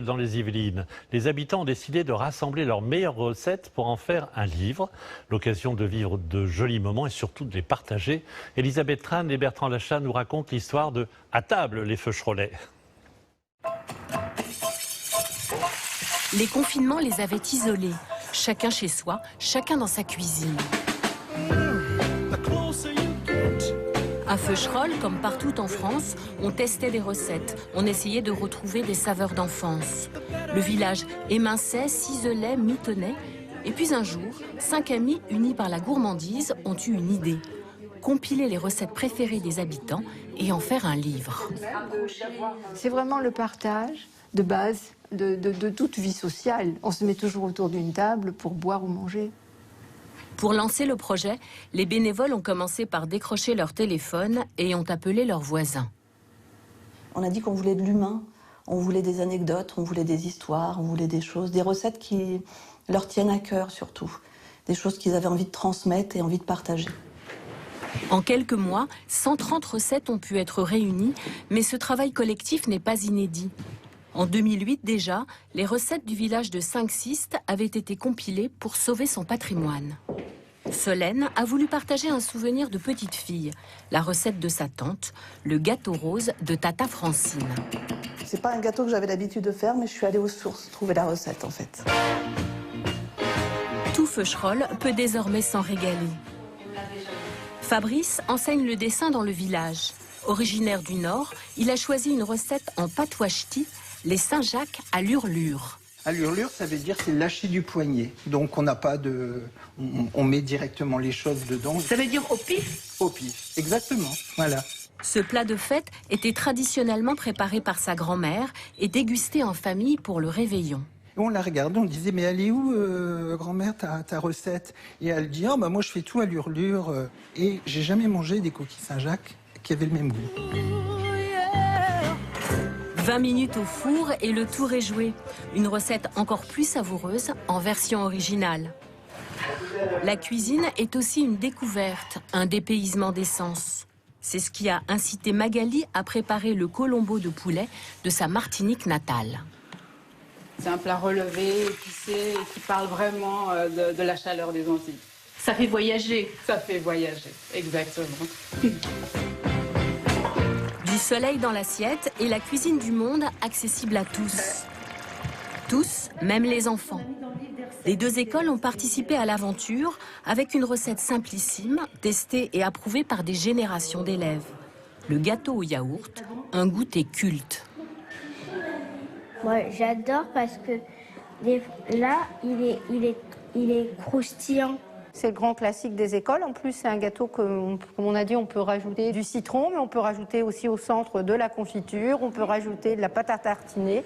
Dans les Yvelines, les habitants ont décidé de rassembler leurs meilleures recettes pour en faire un livre. L'occasion de vivre de jolis moments et surtout de les partager. Elisabeth Tran et Bertrand Lachat nous racontent l'histoire de « À table, les Feucherolais ». Les confinements les avaient isolés. Chacun chez soi, chacun dans sa cuisine. À Feucherolles, comme partout en France, on testait des recettes. On essayait de retrouver des saveurs d'enfance. Le village éminçait, ciselait, mitonnait. Et puis un jour, 5 amis unis par la gourmandise ont eu une idée. Compiler les recettes préférées des habitants et en faire un livre. C'est vraiment le partage de base de toute vie sociale. On se met toujours autour d'une table pour boire ou manger. Pour lancer le projet, les bénévoles ont commencé par décrocher leur téléphone et ont appelé leurs voisins. On a dit qu'on voulait de l'humain, on voulait des anecdotes, on voulait des histoires, on voulait des choses, des recettes qui leur tiennent à cœur surtout. Des choses qu'ils avaient envie de transmettre et envie de partager. En quelques mois, 130 recettes ont pu être réunies, mais ce travail collectif n'est pas inédit. En 2008 déjà, les recettes du village de Saint-Xiste avaient été compilées pour sauver son patrimoine. Solène a voulu partager un souvenir de petite fille, la recette de sa tante, le gâteau rose de Tata Francine. C'est pas un gâteau que j'avais l'habitude de faire, mais je suis allée aux sources trouver la recette en fait. Tout Feucherolles peut désormais s'en régaler. Fabrice enseigne le dessin dans le village. Originaire du Nord, il a choisi une recette en patois ch'ti, les Saint-Jacques à l'hurlure. À l'hurlure, ça veut dire c'est lâcher du poignet. Donc on n'a pas de... On met directement les choses dedans. Ça veut dire au pif? Au pif, exactement, voilà. Ce plat de fête était traditionnellement préparé par sa grand-mère et dégusté en famille pour le réveillon. On la regardait, on disait mais elle est où grand-mère ta recette? Et elle dit oh, bah, moi je fais tout à l'hurlure et j'ai jamais mangé des coquilles Saint-Jacques qui avaient le même goût. 20 minutes au four et le tour est joué. Une recette encore plus savoureuse en version originale. La cuisine est aussi une découverte, un dépaysement d'essence. C'est ce qui a incité Magali à préparer le colombo de poulet de sa Martinique natale. C'est un plat relevé, épicé, qui parle vraiment de la chaleur des Antilles. Ça fait voyager. Ça fait voyager, exactement. Du soleil dans l'assiette et la cuisine du monde accessible à tous. Tous, même les enfants. Les deux écoles ont participé à l'aventure avec une recette simplissime, testée et approuvée par des générations d'élèves. Le gâteau au yaourt, un goûter culte. Moi, j'adore parce que là, il est croustillant. C'est le grand classique des écoles. En plus, c'est un gâteau que, comme on a dit, on peut rajouter du citron, mais on peut rajouter aussi au centre de la confiture, on peut rajouter de la pâte à tartiner.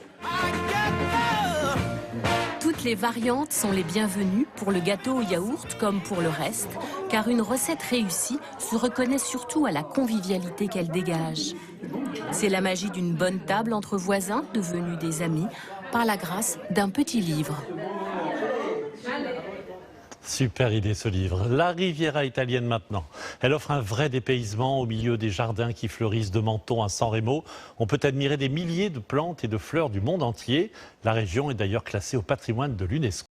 Toutes les variantes sont les bienvenues pour le gâteau au yaourt comme pour le reste, car une recette réussie se reconnaît surtout à la convivialité qu'elle dégage. C'est la magie d'une bonne table entre voisins devenus des amis par la grâce d'un petit livre. Super idée ce livre. La Riviera italienne maintenant. Elle offre un vrai dépaysement au milieu des jardins qui fleurissent de Menton à San Remo. On peut admirer des milliers de plantes et de fleurs du monde entier. La région est d'ailleurs classée au patrimoine de l'UNESCO.